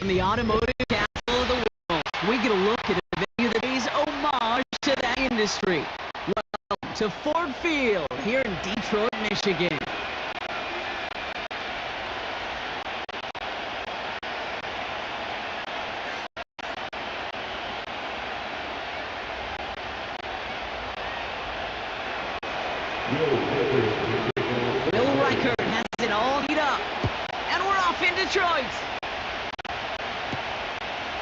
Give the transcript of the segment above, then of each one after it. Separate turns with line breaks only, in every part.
from the automotive capital of the world, we get a look at a venue that pays homage to that industry. Welcome to Ford Field here in Detroit, Michigan. Has it all teed up, and we're off in Detroit.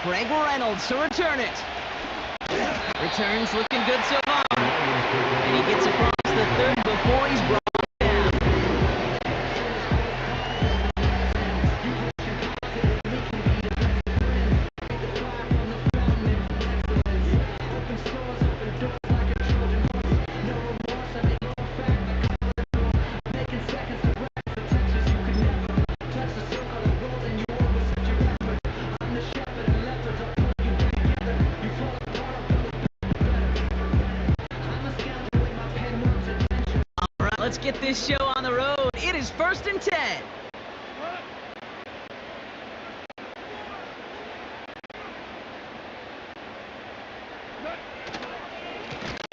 Greg Reynolds to return it. Returns looking good so far, and he gets across the 30 before he's brought down. Let's get this show on the road. It is 1st and 10.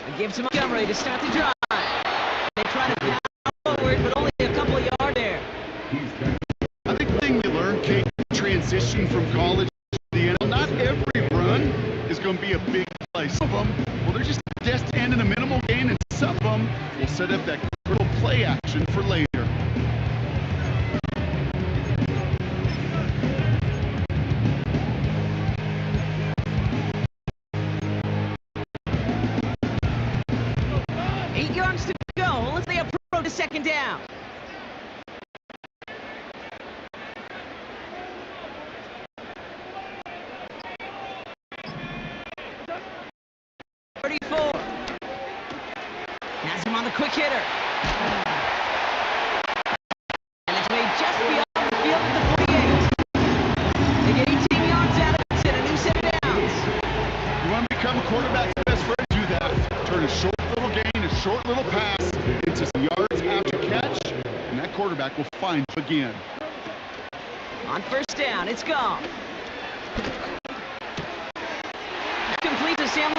It gives him Montgomery to start the drive. They try to pass forward, but only a couple of yards there.
I think the thing you learn, Kate, transition from college to the NFL, not every run is going to be a big play. Some of them, well, they're just destined to end in a minimal gain, and some of them will set up that little play action for later.
Eight yards to go. Let's say approach the second down. Has him on the quick hitter. And it's made just beyond the field at the 48. They get 18 yards out of it and a new set of downs.
You want to become a quarterback's best friend? Do that. Turn a short little gain, a short little pass into some yards after catch, and that quarterback will find you again.
On first down, it's gone. Complete to Sam.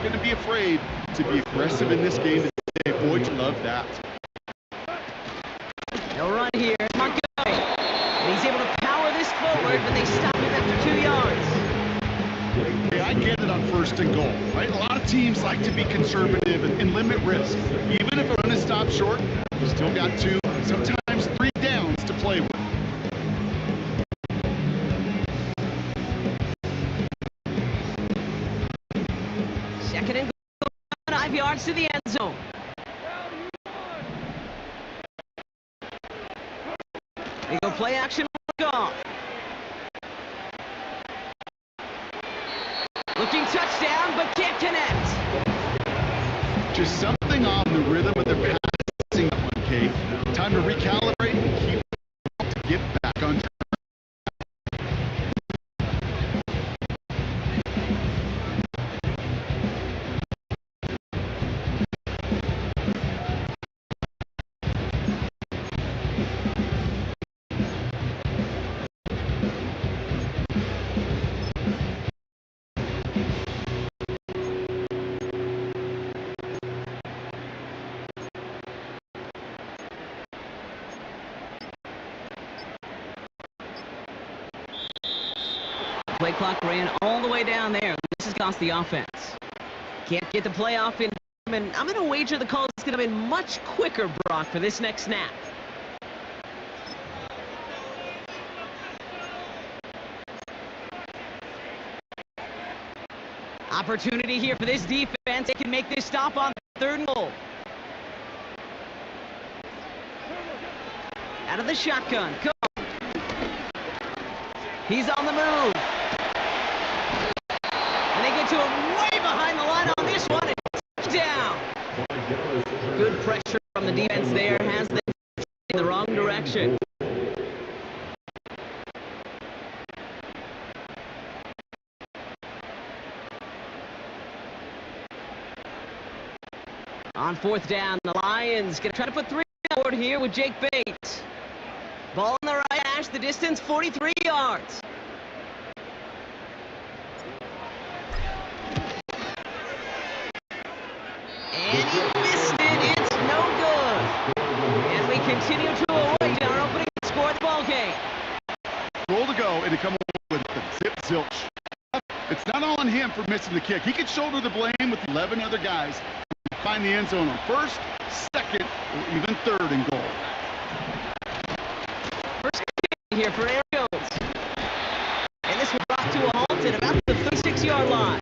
Going to be afraid to be aggressive in this game today. Boy, you love that.
They'll run here. Montgomery. And he's able to power this forward, but they stop him after 2 yards.
Hey, I get it on 1st and goal, right? A lot of teams like to be conservative and limit risk. Even if a run is stopped short, you still got 2, sometimes 3 downs to play with.
Second and goal, 5 yards to the end zone. They go play action, gone. Looking touchdown, but can't connect.
Just something on the rhythm of their passing that one, Kate. Time to recalibrate and keep to get back on track.
Play clock ran all the way down there. This has cost the offense. Can't get the playoff in, and I'm going to wager the call is going to be much quicker, Brock, for this next snap. Opportunity here for this defense. They can make this stop on 3rd and goal. Out of the shotgun. Come. He's on the move. And they get to him way behind the line on this one. And down. Good pressure from the defense there. Has them in the wrong direction. On fourth down, the Lions going to try to put 3 on board here with Jake Bates. Ball on the right hash, the distance 43 yards. And he missed it. It's no good. And we continue to await our opening score of the ball game.
Goal to go, and to come away with the zip zilch. It's not all on him for missing the kick. He could shoulder the blame with 11 other guys. Find the end zone on first, second, or even third and goal.
First kick here for Ariels. And this was brought to a halt at about the 36-yard line.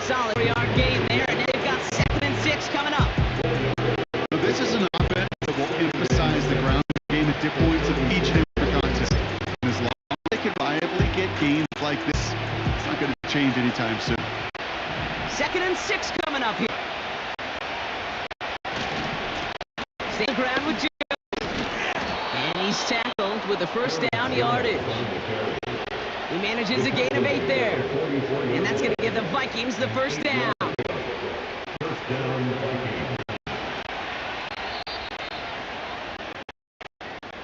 Solid 3-yard gain there, and they've got 2nd and 6 coming up.
So this is an offense that will emphasize the ground game at different points of each and every contest. And as long as they can viably get games like this, it's not going to change anytime soon.
2nd and 6 coming up here. Same ground with Jones. And he's tackled with the first down yardage. He manages a gain of 8 there. And that's going to give the Vikings the first down.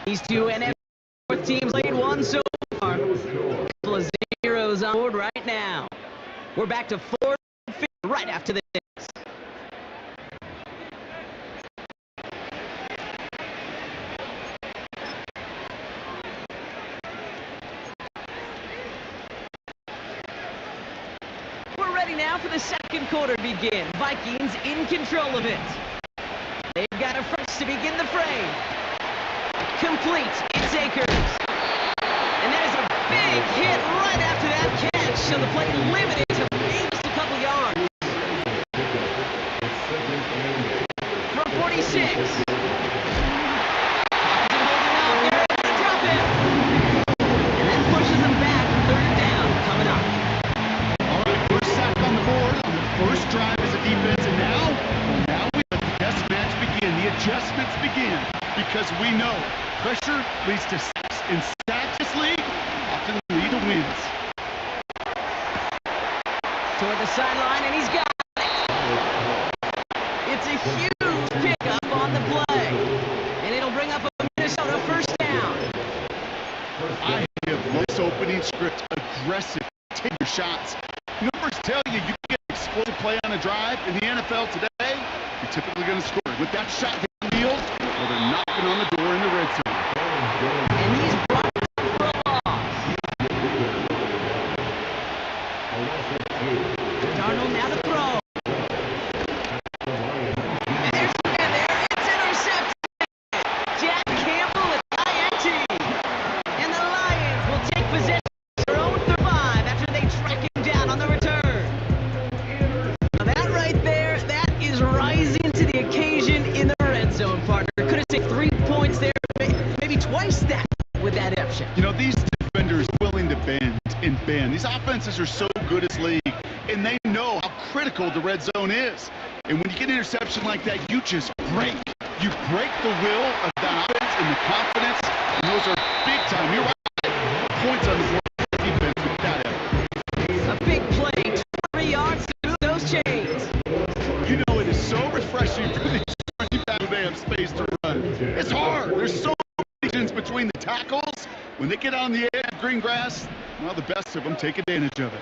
These two NFC North teams laid one so far. A couple of zeros on board right now. We're back to 4 right after this. We're ready now for the second quarter to begin. Vikings in control of it. They've got a first to begin the frame. Complete. It's Akers. And there's a big hit right after that catch. So the play limited to maybe just a couple yards. From 46. Holding up. They're going to drop it. And that pushes them back. 3rd down coming up.
All right, first sack on the board on the first drive as a defense. And now we let the test match begin. The adjustments begin. Because we know pressure leads to sacks. In sacks this league, often lead to wins.
Toward the sideline, and he's got it. It's a huge pickup on the play. And it'll bring up a Minnesota first down.
I have loved this opening script. Aggressive. Take your shots. Numbers tell you you get an explosive play on a drive. In the NFL today, you're typically going to score. With that shot field, well, they're knocking on the door in the red zone.
And he's brought down for a loss. Darnold now to throw. There's the man there. It's intercepted. Jack Campbell with INT. And the Lions will take possession of their own 35 after they track him down on the return. Now that right there, that is rising to the occasion in the red zone, partner. Could have taken 3 points there, maybe twice that with that option.
You know, these defenders are willing to bend and bend. These offenses are so good at this league, and they know how critical the red zone is. And when you get an interception like that, you just break. You break the will of that offense and the confidence, and those are big time. You're right. Points on the board for defense with that effort.
A big play, 20 yards through those chains.
You know, it is so refreshing for these running backs when they have space to run. It's hard. There's so many distance between the tackles. When they get on the green grass, well, the best of them take advantage of it.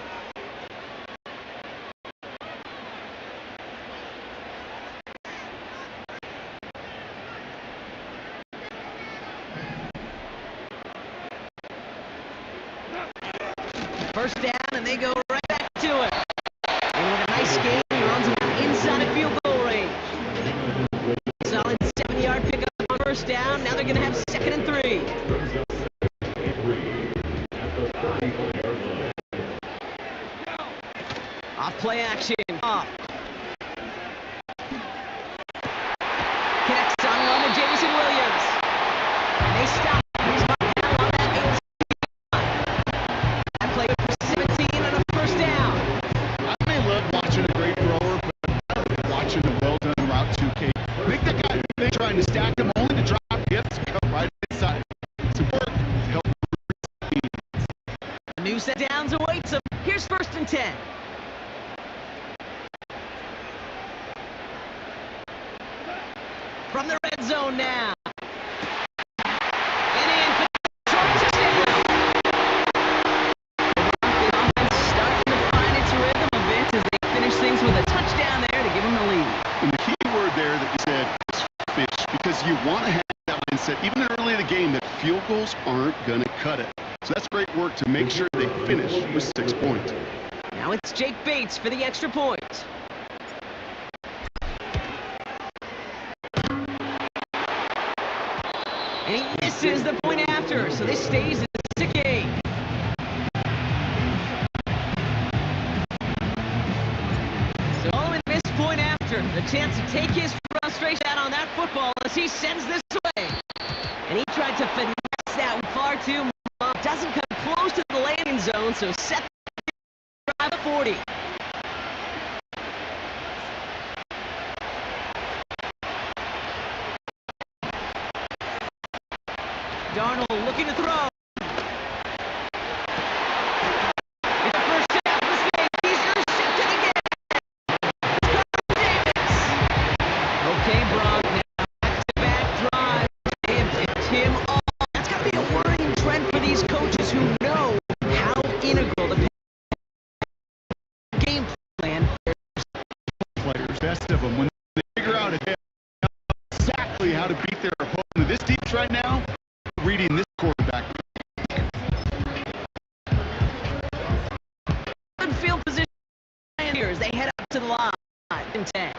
First down, and they go right back to it. And with a nice game, he runs about inside of field goal range. Solid 7-yard pickup on first down. Now they're going to have 2nd and 3. Off play action. Off. Connects on one to Jameson Williams. And they stop. He's marked down on that 18. That play for 17 on a first down.
I may love watching a great thrower, but I love watching a well-done route 2K. Make that guy think trying to stack them only to drop hits and come right inside. It's work to help.
A new set downs awaits him. Here's 1st and 10. zone now. And in for the touchdown. The offense starting to find its rhythm a bit as they finish things with a touchdown there to give them the lead.
And the key word there that you said is fish, because you want to have that mindset, even early in the game, that field goals aren't going to cut it. So that's great work to make sure they finish with 6 points.
Now it's Jake Bates for the extra point. And he misses the point after, so this stays at 6-8. So following the missed point after, the chance to take his frustration out on that football as he sends this away. And he tried to finesse that one far too much. Doesn't come close to the landing zone, so set the drive at 40. Darnold looking to throw. It's a first down mistake. He's intercepted again. Davis. Okay, Brock. Now back-to-back drive. They have picked him off. That's got to be a worrying trend for these coaches who know how integral the game plan
Players, best of them, when they figure out exactly how to beat their opponent. This defense right now, reading this quarterback.
good field position here as they head up to the line. 10.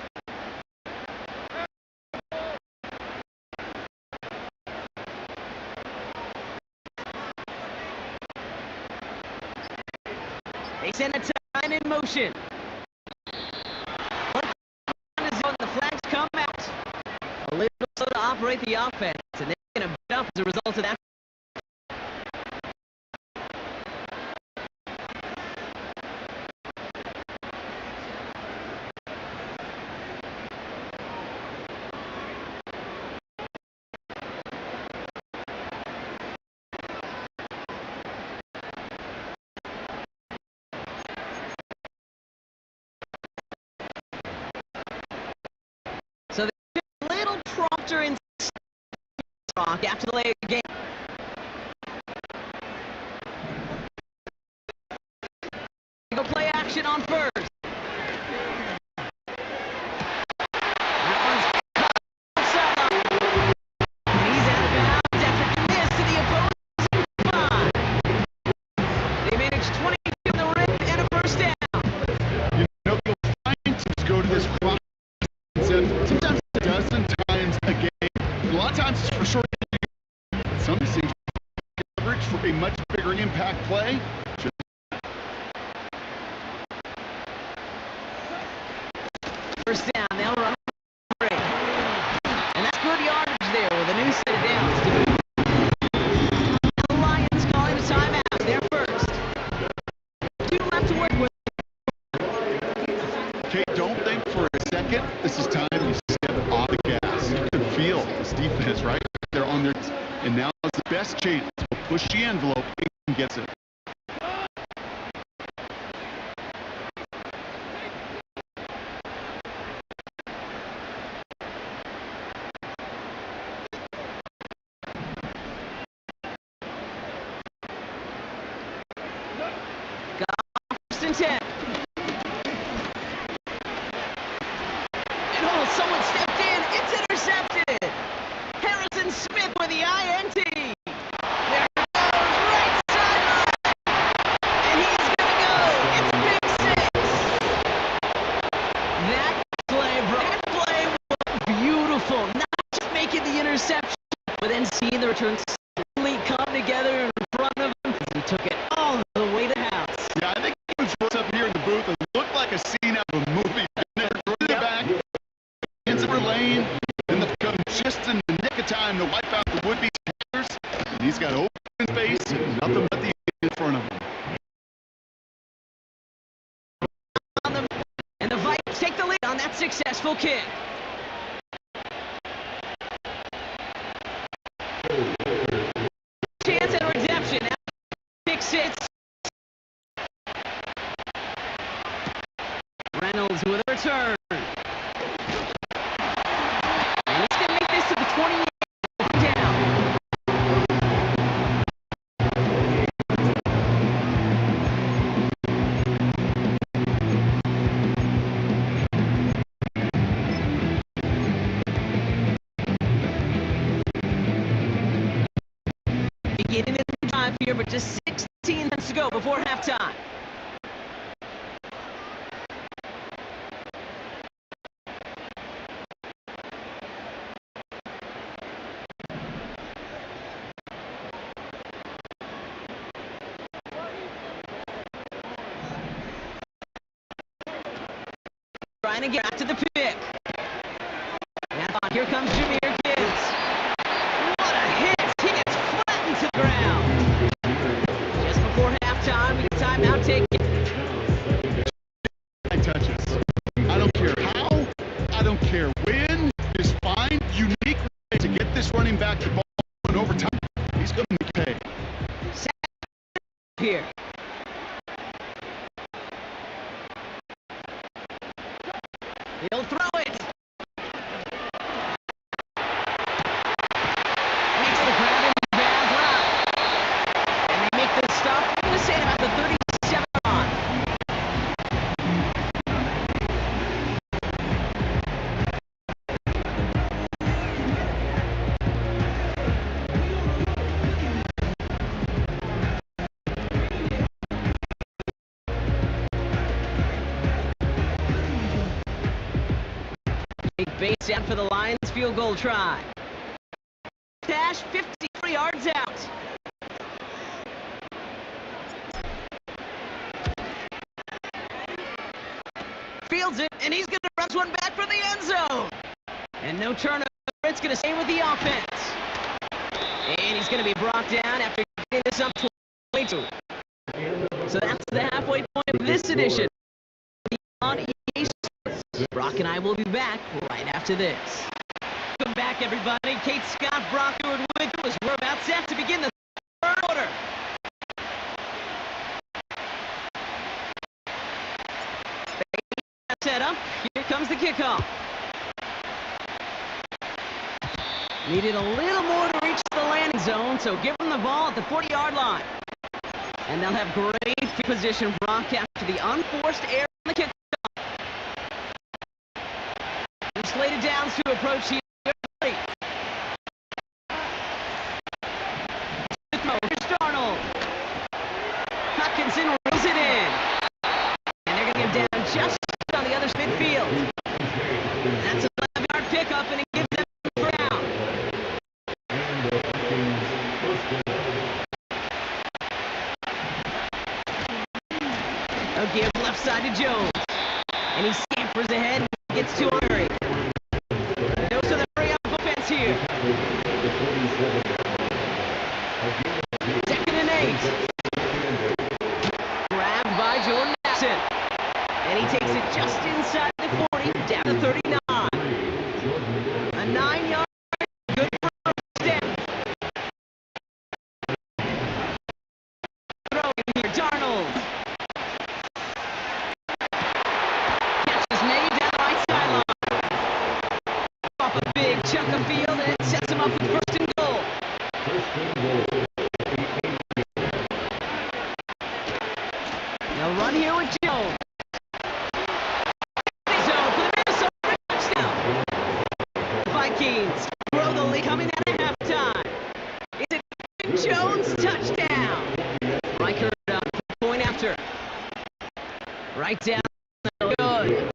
They send a time in motion. The flags come out. A little slow to operate the offense, and they're going to beat up as a result of that. So they're a little prompter in after the late game. Go play action on first. That one's caught outside. He's out of bounds after the miss to the opponent's 5. They managed 20 in the rim and a first down.
You know, you'll find teams go to this clock sometimes a dozen times a game. A lot of times it's for short. Some teams coverage for a much bigger impact play.
First down, they'll run break. And that's good yardage there with a new set of downs. The Lions calling a timeout. They're first. 2 left to work with.
Okay, don't think for a second this is time you step off the gas. You can feel this defense right there on their and now is the best chance to push the envelope and gets it.
First and 10. And oh, someone stepped in. It's intercepted. Harrison Smith with the INT. There it goes, right sideline. And he's going to go. It's big 6. That play was beautiful. Not just making the interception, but then seeing the return slowly come together in front of him. He took it all the way to the house.
Yeah, I think it was up here in the booth. It looked like a scene out of a movie. Back, hands over lane, and they come just in the nick of time to wipe out the would-be players. And he's got open space and nothing but the in front of him.
And the Vikings take the lead on that successful kick. Chance at redemption. Now pick 6. Reynolds with a return. And he's going to make this to the 20. with just 16 minutes to go before halftime. Trying to get back to the pick. And here comes Jameer Gibbs. What a hit! He gets flattened to the ground. Just before halftime, we get timeout taken.
Touches. I don't care how. I don't care when. Just find unique way to get this running back the ball in overtime. He's going to make pay.
Here. He'll throw it. Makes the grab in bad line. And they make this stop. I'm going to say about the 37 on. Big base out for the Lions field goal try. Cash 53 yards out. Fields it, and he's going to run one back for the end zone. And no turnover. It's going to stay with the offense. And he's going to be brought down after getting this up 22. So that's the halfway point of this edition on EA Sports. Brock and I will be back right after this. Welcome back, everybody. Kate Scott, Brock Stewart with you as we're about set to begin the third quarter. Set up. Here comes the kickoff. Needed a little more to reach the landing zone, so give them the ball at the 40-yard line. And they'll have great position, Brock, after the unforced error on the kickoff. They're slated downs to approach here. Here's Darnold. Hutchinson reels it in. And they're going to get down just on the other side of midfield. That's a 11-yard pickup, and it gives them a down. They'll give left side to Jones. And he scampers ahead and gets to Henry. Goes to the hurry-up offense here. 2nd and 8. Grabbed by Jordan Jackson. And he takes it just inside the 40, down to 39. A 9-yard, good for a step. Throw in here, Darnold. Catch is made down the right sideline. Off a big chunk of field, and it sets him up with 1st and goal. They'll run here with Jones. Vikings throw the lead coming out of halftime. Is it Jones? Touchdown. Reichert up, point after. Right down. Good.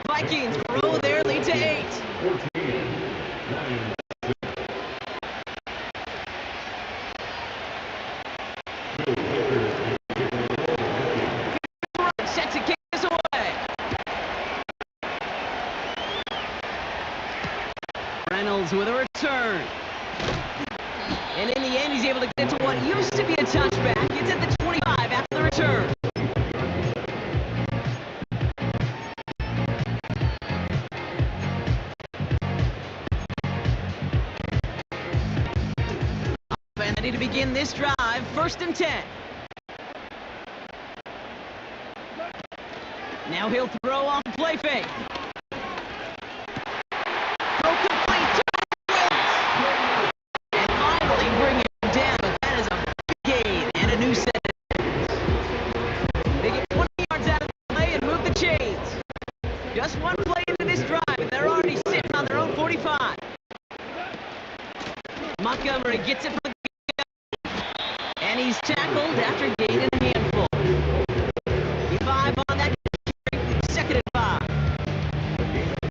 Vikings grow their lead to 8. Set to kick this away. Reynolds with a return. And in the end, he's able to get to what used to be a touchback. It's at the 25 after the return. And ready to begin this drive. 1st and 10. Now he'll throw off the play fake. Throw complete to Wills. And finally bring him down. That is a big gain and a new set. They get 20 yards out of the play and move the chains. Just one play into this drive, and they're already sitting on their own 45. Montgomery gets it from the and he He's tackled after gaining a handful. 5 on that carry, 2nd and 5.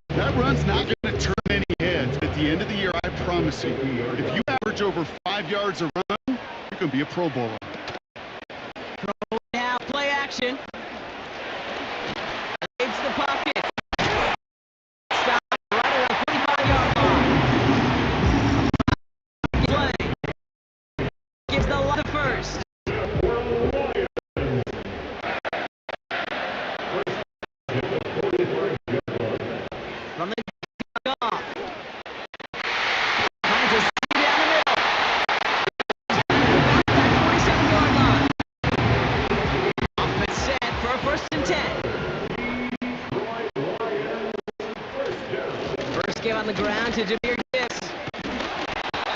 That run's not going to turn any heads. At the end of the year, I promise you, if you average over 5 yards a run, you're going to be a Pro Bowler.
Now play action. It's the pocket. Stop right around 45-yard line. Play. Gives the line the first. From the off. Finds a seam down the middle. Back at 47-yard line. Offense set for a 1st and 10. First give on the ground to Jameer Gibbs.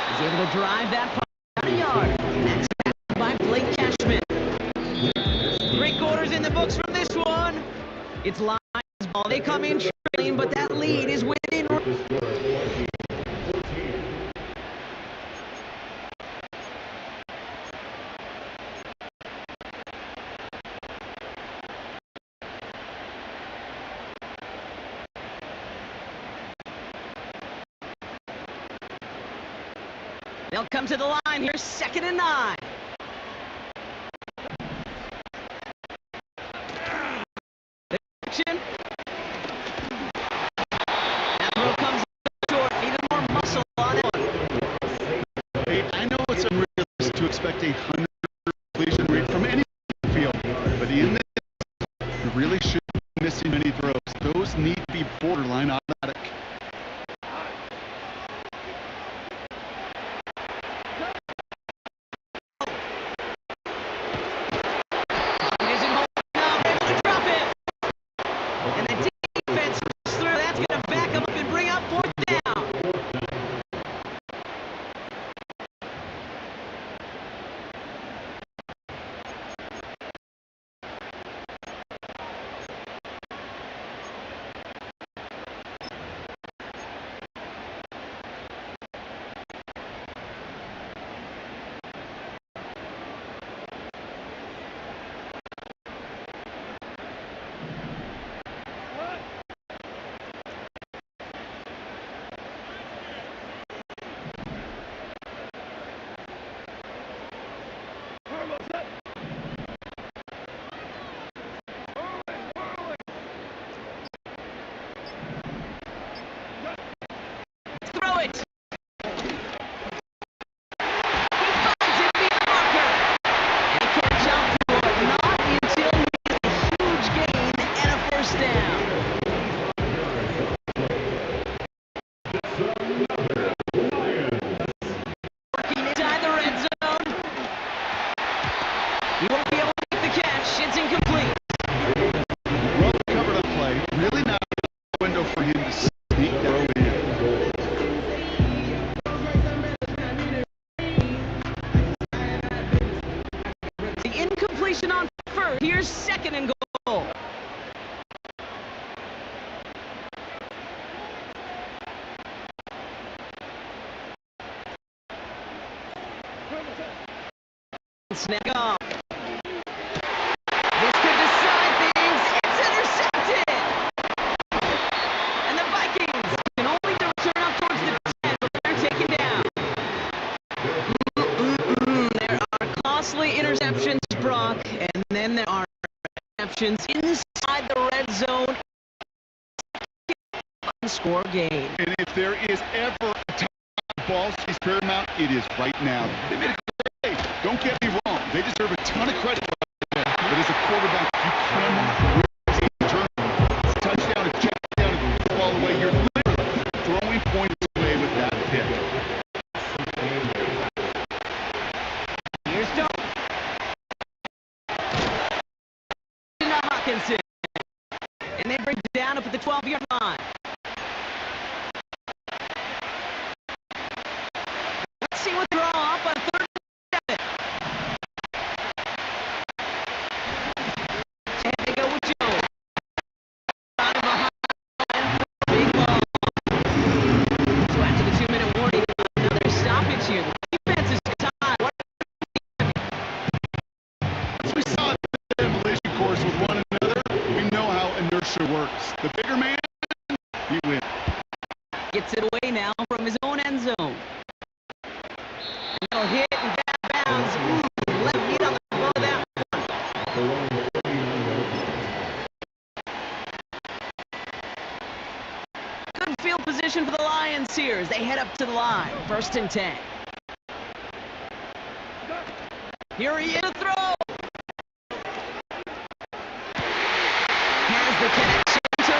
He's able to drive that punt out a yard. And that's tackled by Blake Cashman. 3 quarters in the books from this one. It's Lions ball. They come in trailing, but that lead is within. They'll come to the line here, 2nd and 9. The action. That throw comes short. Needed more muscle on that one.
Hey, I know it's unrealistic to expect a 100 completion rate from any field, but in this, you really shouldn't be missing many throws. Those need to be borderline automatic. He won't be able to make the catch. It's incomplete. Well covered up play. Really not a window for him to sneak throw in.
The incompletion on first. Here's 2nd and goal. Snap off. This could decide things. It's intercepted. And the Vikings can only return up towards the 10, but they're taken down. There are costly interceptions, Brock, and then there are interceptions inside the red zone. Score game.
And if there is ever a time ball is paramount, it is right now. They made a great play. Don't get me wrong. They deserve a ton of credit for that. But as a quarterback, you cannot win a journey. Touchdown, a check down, and the ball away. You're literally throwing points away with that pick.
Here's Hawkinson. And they bring it down up at the 12-yard line. Let's see what they're all up on 3rd and 7. And they go with Jones. Out of behind. Big ball. So after the 2-minute warning, now there's stoppage here. The defense is tied.
The bigger man, he wins.
Gets it away now from his own end zone. No hit and bad bounds. Ooh, left feet on the ball of that one. Good field position for the Lions here as they head up to the line. 1st and 10. Here he is to throw. Has the connection to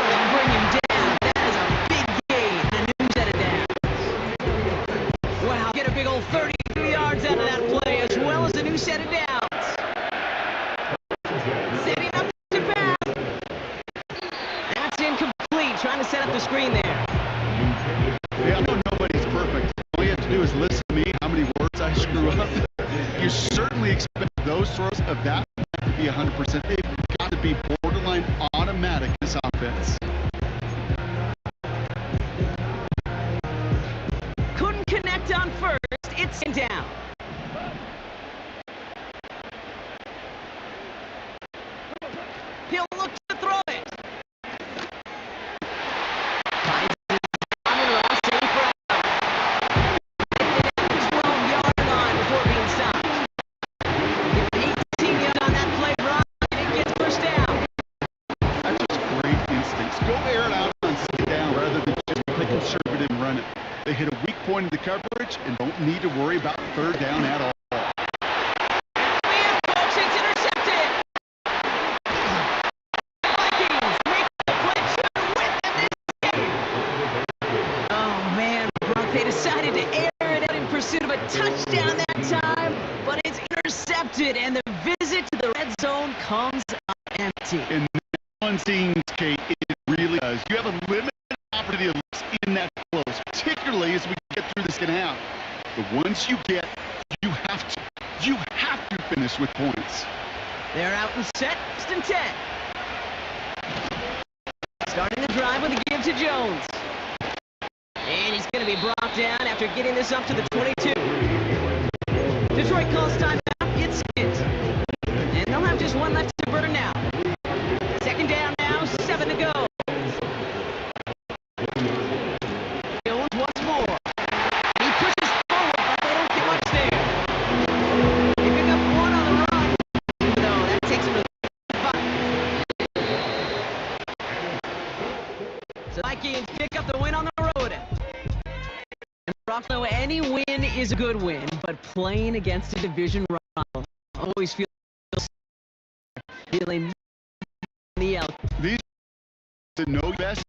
and bring him down. That is a big gain. And a new set of downs. Wow, get a big old 32 yards out of that play as well as a new set of downs. Setting up to pass. That's incomplete. Trying to set up the screen there.
Yeah, I know nobody's perfect. All you have to do is listen to me, how many words I screw up. You certainly expect those throws of that to be 100%. They've got to be borderline automatic, this offense.
Couldn't connect on first. It's down. He'll look to throw it. Finds it on and around, safe route. At the 12-yard line before being stopped. 18 yards on that play, Ron, and it gets pushed down.
That's just great instincts. Go air it out on second down rather than just play conservative and run it. They hit a weak point in the coverage and don't need to worry about 3rd down at all.
Folks, it's intercepted. Vikings make the play to win this game. Oh, man, Brock, they decided to air it out in pursuit of a touchdown that time, but it's intercepted, and the visit to the red zone comes up empty.
In that one seems, Kate, it really does. You have a limited opportunity of looks in that close, particularly as we get through the second half. But once you get, you have to finish with points.
They're out and set, 1st and 10. Starting the drive with a give to Jones. And he's going to be brought down after getting this up to the 22. Detroit calls timeout. It's it. And they'll have just one left to burn now. 2nd down now, 7 to go. Jones once more. He pushes forward, but they don't get much there. They pick up 1 on the run. No, that takes him to the 5. So Vikings pick up the win on the road. And Buffalo, any win is a good win, but playing against a division rival always feels feeling the out.
These to know best